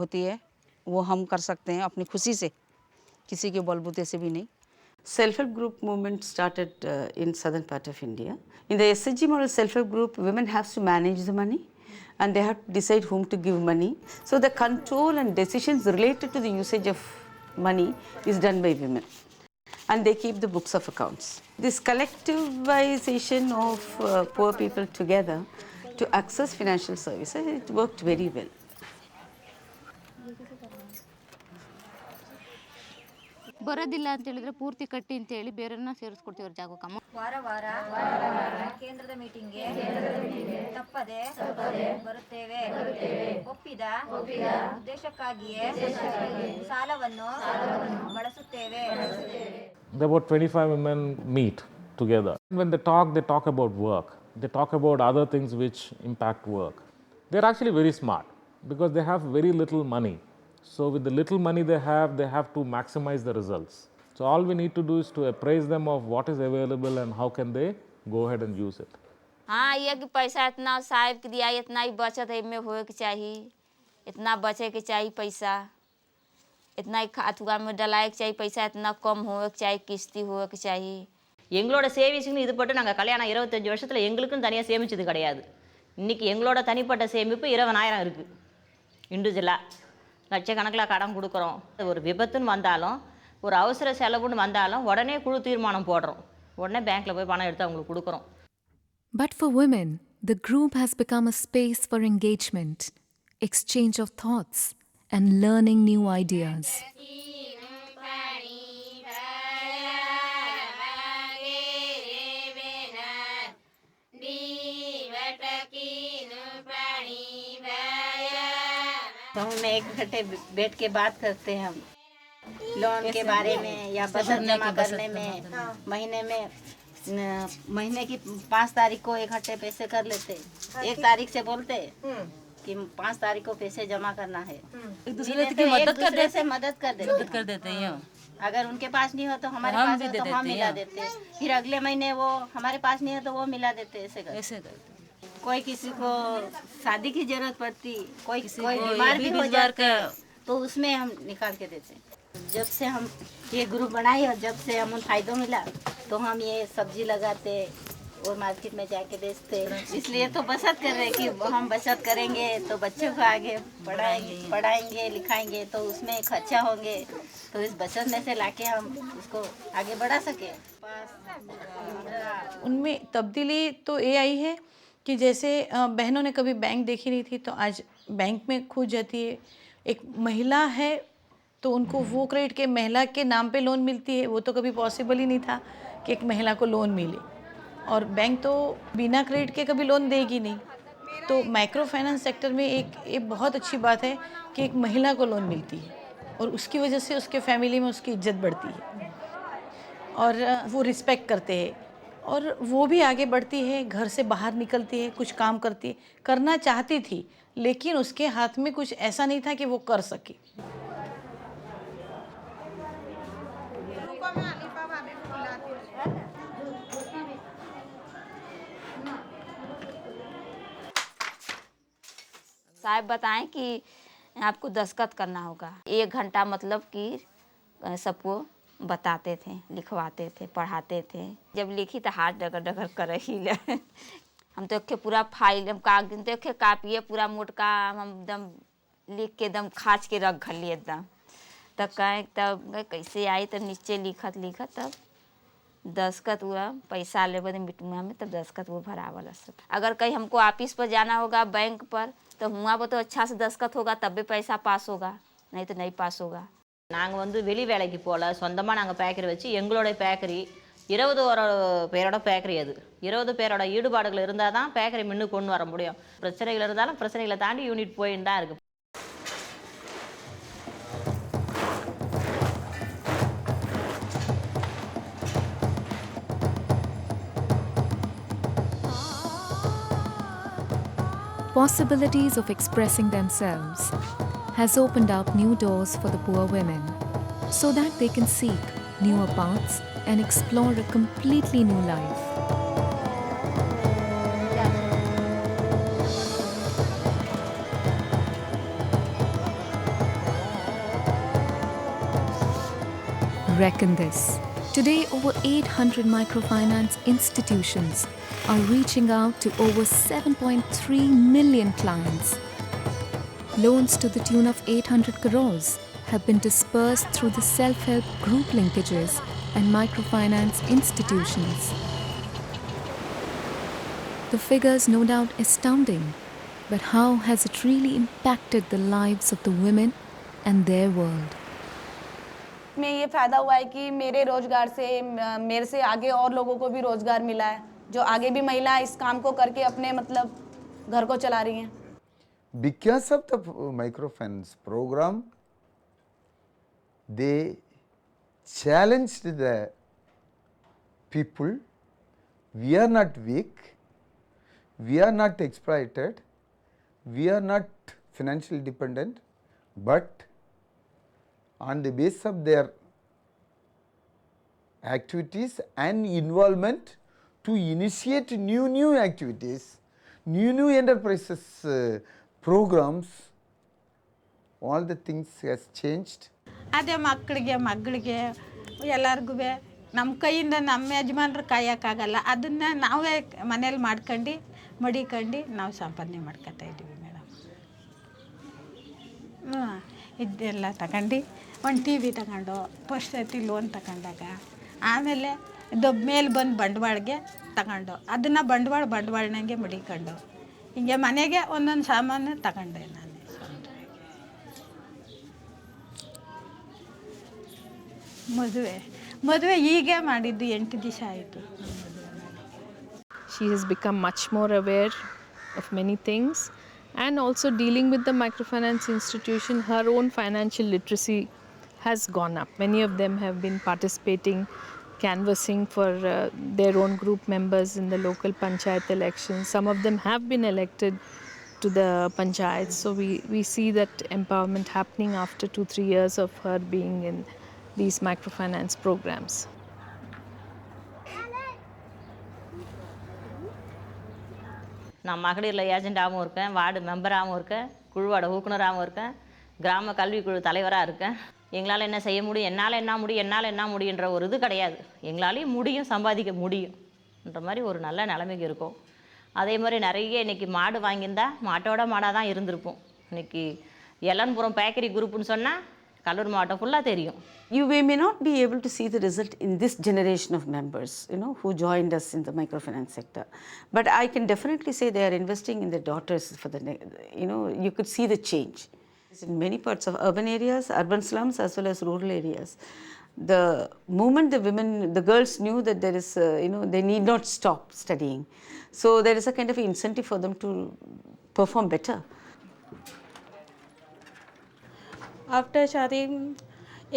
होती है वो हम कर सकते हैं अपनी खुशी से, किसी के बलबूते से भी नहीं। Self-help group movement started in southern part of India. In the SHG model self-help group, women have to manage the money and they have to decide whom to give money. So the control and decisions related to the usage of money is done by women. And they keep the books of accounts. This collectivization of poor people together to access financial services, it worked very well. ಬರೋದಿಲ್ಲ ಅಂತ ಹೇಳಿದ್ರೆ ಪೂರ್ತಿ ಕಟ್ಟಿ ಅಂತ ಹೇಳಿ ಬೇರೆಯವ್ರನ್ನ ಸೇರಿಸ್ಕೊಡ್ತೀವಿ ಅವ್ರ ಜಾಗಕ್ಕೆ. ವಾರ ವಾರ ಕೇಂದ್ರದ ಮೀಟಿಂಗ್ಗೆ ತಪ್ಪದೆ ಬರುತ್ತೇವೆ. ಒಪ್ಪಿದ ಉದ್ದೇಶಕ್ಕಾಗಿಯೇ ಸಾಲವನ್ನು ಬಳಸುತ್ತೇವೆ. About 25 women meet together. When they talk about work. They talk about other things which impact work. They're actually very smart because they have very little money. So with the little money they have to maximize the results. So all we need to do is to appraise them of what is available and how can they go ahead and use it. हाँ, ये कि पैसा इतना साहब के दिया, इतना ही बचत है में होए के चाहिए, इतना बचे के चाहिए पैसा, इतना ही खातुआ में डलाए के चाहिए पैसा, इतना कम होए के चाहिए, किस्ती होए के चाहिए. எங்களோட சேவிங்ஸ்னு இது போட்டு நாங்கள் கல்யாணம் 25 வருஷத்தில் எங்களுக்கும் தனியாக சேமிச்சது கிடையாது. இன்றைக்கி எங்களோட தனிப்பட்ட சேமிப்பு 20,000 இருக்குது. இண்டிவிஜுவலாக லட்சக்கணக்கில் கடன் கொடுக்குறோம். ஒரு விபத்துன்னு வந்தாலும் ஒரு அவசர செலவுன்னு வந்தாலும் உடனே குழு தீர்மானம் போடுறோம். உடனே பேங்க்கில் போய் பணம் எடுத்து அவங்களுக்கு கொடுக்குறோம். But for women, the group has become a space for engagement, exchange of thoughts, and learning new ideas. तो हम एक इकट्ठे बैठ के बात करते हैं, हम लोन के बारे में या बचत जमा करने में। महीने की 5 तारीख को इकट्ठे पैसे कर लेते, 1 तारीख से बोलते कि 5 तारीख को पैसे जमा करना है। एक दूसरे से मदद कर देते हैं। अगर उनके पास नहीं हो तो हमारे पास हो तो हम मिला देते, फिर अगले महीने वो हमारे पास नहीं हो तो वो मिला देते। ऐसे करते। कोई किसी को शादी की जरूरत पड़ती, कोई बीमार भी हो जाता तो उसमें हम निकाल के देते। जब से हम ये ग्रुप बनाई और जब से हम फायदा मिला तो हम ये सब्जी लगाते और मार्केट में जाके बेचते। इसलिए तो बचत कर रहे कि हम बचत करेंगे तो बच्चों को आगे पढ़ाएंगे लिखाएंगे तो उसमें खर्चा होंगे, तो इस बचत में से लाके हम उसको आगे बढ़ा सके। उनमें तब्दीली तो ये आई है कि जैसे बहनों ने कभी बैंक देखी नहीं थी तो आज बैंक में खुद जाती है। एक महिला है तो उनको वो क्रेडिट के महिला के नाम पे लोन मिलती है, वो तो कभी पॉसिबल ही नहीं था कि एक महिला को लोन मिले। और बैंक तो बिना क्रेडिट के कभी लोन देगी नहीं। तो माइक्रो फाइनेंस सेक्टर में एक बहुत अच्छी बात है कि एक महिला को लोन मिलती है और उसकी वजह से उसके फैमिली में उसकी इज्जत बढ़ती है और वो रिस्पेक्ट करते हैं और वो भी आगे बढ़ती है, घर से बाहर निकलती है, कुछ काम करती है, करना चाहती थी लेकिन उसके हाथ में कुछ ऐसा नहीं था कि वो कर सके। साहब बताएं कि आपको दस्तखत करना होगा। 1 घंटा मतलब कि सबको बताते थे, लिखवाते थे, पढ़ाते थे। जब लिखी तो हाथ डगर डगर कर ही ले। हम तो के पूरा फाइल हम कागज देखे कापिए पूरा मोटका हम एकदम लिख के एकदम खाच के रख लिए एकदम। तब कहें तब कैसे आई तब नीचे लिखत तब दस्तखत हुआ, पैसा ले बदे मिटुआ में तब दस्तखत वो भरावल सब। अगर कहीं हमको ऑफिस पर जाना होगा बैंक पर तो हुआ वो तो अच्छा से दस्तखत होगा तब भी पैसा पास होगा, नहीं तो नहीं पास होगा। நாங்கள் வந்து வெளி வேலைக்கு போகல, சொந்தமாக நாங்கள் பேக்கரி வச்சு எங்களோட பேக்கரி 21 பேரோட பேக்கரி. அது 20 பேரோட ஈடுபாடுகள் இருந்தால் தான் பேக்கரி முன்னு கொண்டு வர முடியும். பிரச்சனைகள் இருந்தாலும் பிரச்சனைகளை தாண்டி யூனிட் போயின்னு தான் இருக்குது. Possibilities of expressing themselves has opened up new doors for the poor women so that they can seek newer paths and explore a completely new life. Reckon this. Today, over 800 microfinance institutions are reaching out to over 7.3 million clients. Loans to the tune of 800 crores have been dispersed through the self-help group linkages and microfinance institutions. The figures no doubt astounding, but how has it really impacted the lives of the women and their world? में ये फ़ायदा हुआ है कि मेरे रोज़गार से मेरे से आगे और लोगों को भी रोज़गार मिला है, जो आगे भी महिला इस काम को करके अपने मतलब घर को चला रही हैं. Because of the microfinance program, they challenged the people. We are not weak, we are not exploited, we are not financially dependent, but on the basis of their activities and involvement to initiate new activities, new enterprises, programs, all the things has changed. ಅದೇ ಮಕ್ಕಳಿಗೆ ಎಲ್ಲರಿಗೂ ನಮ್ಮ ಕೈಯಿಂದ ನಮ್ಮ ಯಜಮಾನ್ರು ಕಾಯೋಕ್ಕಾಗಲ್ಲ, ಅದನ್ನು ನಾವೇ ಮನೇಲಿ ಮಾಡ್ಕೊಂಡು ಮಡಿಕೊಂಡು ನಾವು ಸಂಪಾದನೆ ಮಾಡ್ಕೊತಾ ಇದ್ದೀವಿ ಮೇಡಮ್. ಇದೆಲ್ಲ ತಗೊಂಡು ಒಂದು ಟಿ ವಿ ತಗೊಂಡು ಫಸ್ಟ್ ಸರ್ತಿ ಲೋನ್ ತಗೊಂಡಾಗ ಆಮೇಲೆ ಮೇಲೆ ಬಂದು ಬಂಡವಾಳಗೆ ತಗೊಂಡು ಅದನ್ನು ಬಂಡವಾಳನಂಗೆ ಮಡಿಕೊಂಡು ಹಿಂಗೆ ಮನೆಗೆ ಒಂದೊಂದು ಸಾಮಾನು ತಗೊಂಡೆ ನಾನು. ಮದುವೆ ಹೀಗೆ ಮಾಡಿದ್ದು 8 ದಿವಸ ಆಯಿತು. She has become much more aware of many things, and also dealing with the microfinance institution, her own financial literacy has gone up. Many of them have been participating, canvassing for their own group members in the local panchayat elections. Some of them have been elected to the panchayat, so we see that empowerment happening after 2-3 years of her being in these microfinance programs. நான் மகளிரில் ஏஜெண்டாகவும் இருக்கேன், ward மெம்பராகவும் இருக்கேன், குழுவோட ஊக்குனராகவும் இருக்கேன், கிராம கல்விக்குழு தலைவராக இருக்கேன். எங்களால் என்ன செய்ய முடியும், என்னால் என்ன முடியுன்ற ஒரு இது கிடையாது. எங்களாலேயும் முடியும், சம்பாதிக்க முடியும்ன்ற மாதிரி ஒரு நல்ல நிலைமைக்கு இருக்கும். அதே மாதிரி நிறைய இன்றைக்கி மாடு வாங்கியிருந்தா மாட்டோட மாடாக தான் இருந்திருப்போம். இன்றைக்கி எல்லன்புரம் பேக்கரி குரூப்புன்னு சொன்னால் கடலூர் மாவட்டம் ஃபுல்லாக தெரியும். You may not be able to see the result in this generation of members, who joined us in the microfinance sector. But I can definitely say they are investing in their daughters for the, you could see the change. In many parts of urban areas, urban slums as well as rural areas, the moment the girls knew that there is, they need not stop studying. So there is a kind of incentive for them to perform better. After शादी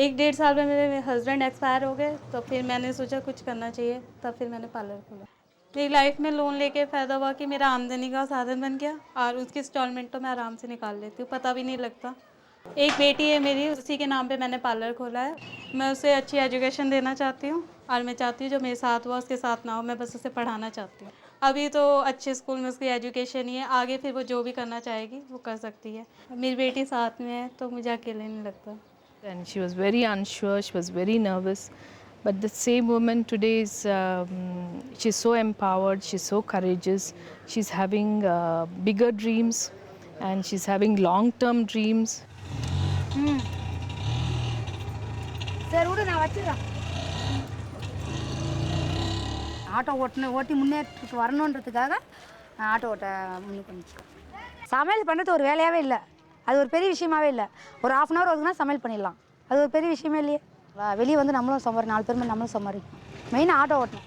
1-1.5 साल में मेरे husband expire हो गए, तो फिर मैंने सोचा कुछ करना चाहिए, तब फिर मैंने पार्लर खोला. मेरी लाइफ में लोन लेके फ़ायदा हुआ कि मेरा आमदनी का साधन बन गया, और उसकी इंस्टॉलमेंट तो मैं आराम से निकाल लेती हूँ, पता भी नहीं लगता. एक बेटी है मेरी, उसी के नाम पे मैंने पार्लर खोला है. मैं उसे अच्छी एजुकेशन देना चाहती हूँ, और मैं चाहती हूँ जो मेरे साथ हुआ उसके साथ ना हो, मैं बस उसे पढ़ाना चाहती हूँ. अभी तो अच्छे स्कूल में उसकी एजुकेशन ही है, आगे फिर वो जो भी करना चाहेगी वो कर सकती है. मेरी बेटी साथ में है तो मुझे अकेले नहीं लगता. And she was very unsure, she was very nervous, but the same woman today is she's so empowered, she's so courageous, she's having bigger dreams, and she's having long-term dreams. Auto ஓட்டி முன்னேற்றத்துக்கு வரணுன்றதுக்காக auto ஓட்ட முன்னுக்கு வந்துச்சு. சமையல் பண்ணுறது ஒரு வேலையாகவே இல்லை, அது ஒரு பெரிய விஷயமாவே இல்லை. ஒரு 1/2 hour ஒதுக்குனா சமையல் பண்ணிடலாம், அது ஒரு பெரிய விஷயமே இல்லையே. வெளியே வந்து நம்மளும் சம்பாரி 4 பேர் நம்மளும் சம்பாதிக்கணும். மெயினாக ஆட்டோ ஓட்டணும்.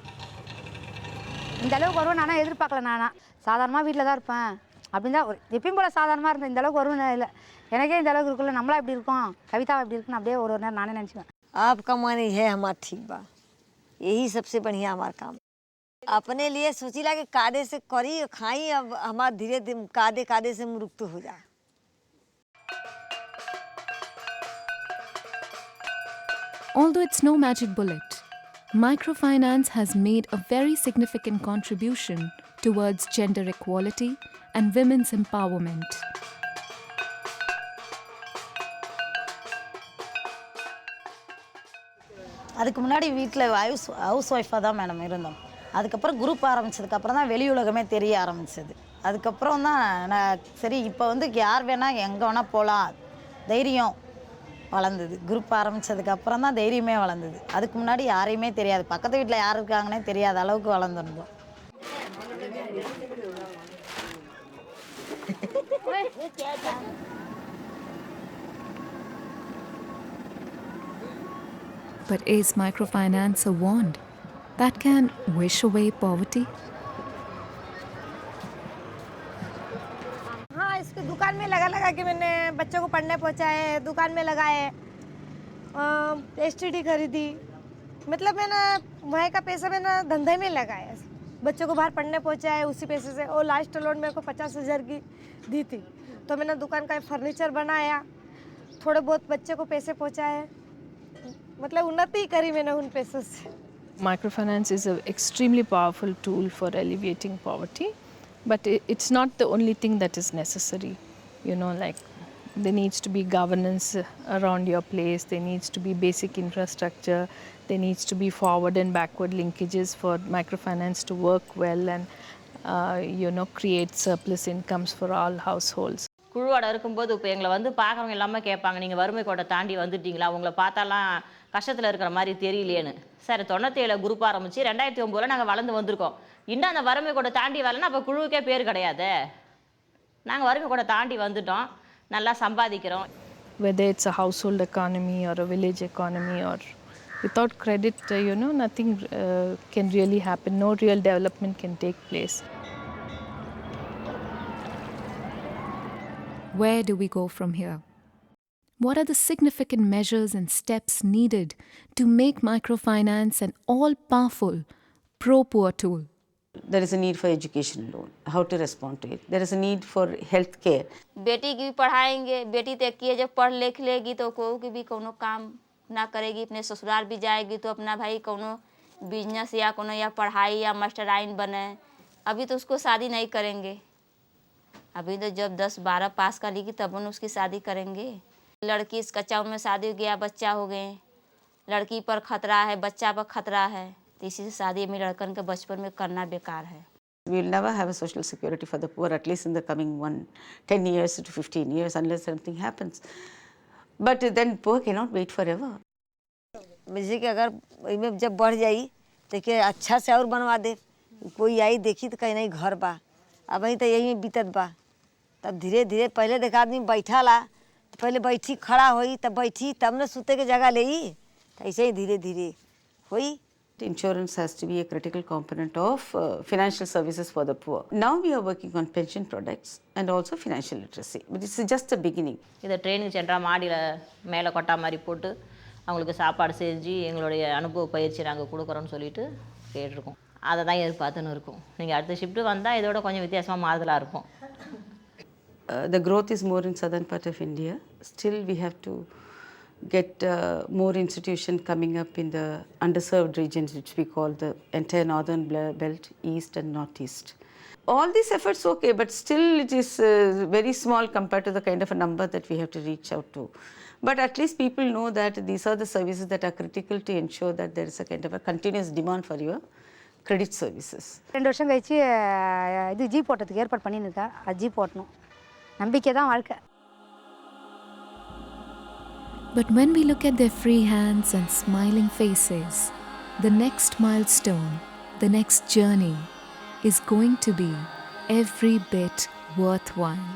இந்த அளவுக்கு வருவேன் நானும் எதிர்பார்க்கல. சாதாரணமாக வீட்டில் தான் இருப்பேன் அப்படின்னு தான் எப்பயும் போல் சாதாரணமாக இருந்தேன். இந்த அளவுக்கு வருவேன் இல்லை, எனக்கே இந்த அளவுக்கு இருக்குல்ல, நம்மளா எப்படி இருக்கோம், கவிதா எப்படி இருக்குன்னு அப்படியே ஒரு நேரம் நானே நினச்சிக்குவேன். आप कमानी है हमार ठीक बा, यही सबसे बढ़िया हमार काम. अपने लिए सोचिला कि कादे से करी खाई, अब हमार धीरे धीरे कादे से मुक्त हो जा. Although it's no magic bullet, microfinance has made a very significant contribution towards gender equality and women's empowerment. அதுக்கு முன்னாடி வீட்டில் ஹவுஸ் ஒய்ஃபாக தான் மேடம் இருந்தோம். அதுக்கப்புறம் குரூப் ஆரம்பித்ததுக்கப்புறம் தான் வெளி உலகமே தெரிய ஆரம்பிச்சது. அதுக்கப்புறம் தான் நான் சரி இப்போ வந்து யார் வேணால் எங்கே வேணால் போகலாம் தைரியம் வளர்ந்தது. குரூப் ஆரம்பித்ததுக்கப்புறம் தான் தைரியமே வளர்ந்தது. அதுக்கு முன்னாடி யாரையுமே தெரியாது, பக்கத்து வீட்டில் யார் இருக்காங்கன்னே தெரியாத அளவுக்கு வளர்ந்துருந்தோம். But is microfinance a wand that can wish away poverty? हाँ, इसके दुकान में लगा के मैंने बच्चों को पढ़ने पहुँचाए, दुकान में लगाए, STD खरीदी, मतलब मैंने वहाँ का पैसा मैंने धंधे में लगाया, बच्चों को बाहर पढ़ने पहुँचाए उसी पैसे से। और लास्ट लोन मेरे को 50,000 की दी थी, तो मैंने दुकान का फर्नीचर बनाया, थोड़े बहुत बच्चे को पैसे पहुँचाए, मतलब उन्नति करी मैंने उन पैसों से। Microfinance is an extremely powerful tool for alleviating poverty, but it's not the only thing that is necessary. You know, like there needs to be governance around your place, there needs to be basic infrastructure, there needs to be forward and backward linkages for microfinance to work well and create surplus incomes for all households. குழுவோட இருக்கும்போது இப்போ எங்களை வந்து பார்க்குறவங்க எல்லாமே கேட்பாங்க, நீங்கள் வறுமை கோட்டை தாண்டி வந்துட்டீங்களா, உங்களை பார்த்தாலாம் கஷ்டத்தில் இருக்கிற மாதிரி தெரியலையேன்னு. சார் 97 குரூப் ஆரம்பித்து 2009 நாங்கள் வளர்ந்து வந்திருக்கோம். இன்னும் அந்த வறுமை கோட்டை தாண்டி வரலன்னா அப்போ குழுவுக்கே பேர் கிடையாது. நாங்கள் வறுமை கோட்டை தாண்டி வந்துட்டோம், நல்லா சம்பாதிக்கிறோம். Whether it's a household economy or a village economy, or without credit, nothing can really happen. No real development can take place. Where do we go from here? What are the significant measures and steps needed to make microfinance an all-powerful, pro-poor tool? There is a need for education loan, how to respond to it. There is a need for health care. बेटी की भी पढ़ाएंगे, बेटी तक की जब पढ़ लिख लेगी तो कोई की भी कोनो काम ना करेगी, अपने ससुराल भी जाएगी तो अपना भाई कोनो बिजनेस या कोनो या पढ़ाई या मास्टराइन बने। अभी तो उसको शादी नहीं करेंगे, अभी तो जब 10-12 पास करेगी तब उन उसकी शादी करेंगे। लड़की इस कच्चा में शादी हो गया, बच्चा हो गए, लड़की पर खतरा है, बच्चा पर खतरा है, तो इसी से शादी में लड़कन के बचपन में करना बेकार है। We will never have a social security for the poor, at least in the coming 10 years to 15 years, unless something happens. But then poor cannot wait forever. जैसे कि अगर इनमें जब बढ़ जाई तो कि अच्छा से और बनवा दे, कोई आई देखी तो कहीं नहीं घर बा, अब वहीं तो यही में बीतत बा। तब धीरे धीरे पहले देख आदमी बैठा ला तो पहले बैठी खड़ा होई, तब बैठी तब न सूते के जगह ले, तो ऐसे ही धीरे धीरे होई। Insurance has to be a critical component of financial services for the poor. Now we are working on pension products and also financial literacy, but it's just a beginning. இதை ட்ரைனிங் சென்டராக மாடியில் மேலே கொட்டா மாதிரி போட்டு அவங்களுக்கு சாப்பாடு செஞ்சு எங்களுடைய அனுபவ பயிற்சி நாங்கள் கொடுக்குறோன்னு சொல்லிட்டு கேட்டிருக்கோம். அதை தான் எதிர்பார்த்துன்னு இருக்கும். நீங்கள் அடுத்த ஷிஃப்ட்டு வந்தால் இதோட கொஞ்சம் வித்தியாசமாக மாறுதலாக இருக்கும். The growth is more in southern part of India. Still we have to get more institution coming up in the underserved regions, which we call the entire northern belt, east and northeast. All these efforts okay, but still it is very small compared to the kind of a number that we have to reach out to. But at least people know that these are the services that are critical to ensure that there is a kind of a continuous demand for your credit services. 2 வருஷம் கழிச்சு இது jeep ஓட்டத்துக்கு ஏற்பாடு பண்ணியிருக்கா, அது jeep ஓட்டணும், நம்பிக்கை தான் வாழ்க்கை. But when we look at their free hands and smiling faces, the next milestone, the next journey is going to be every bit worthwhile.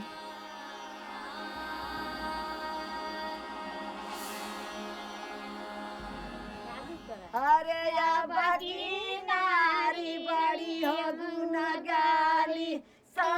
अरे या बाकी नारी बड़ी हो गुनगारी सा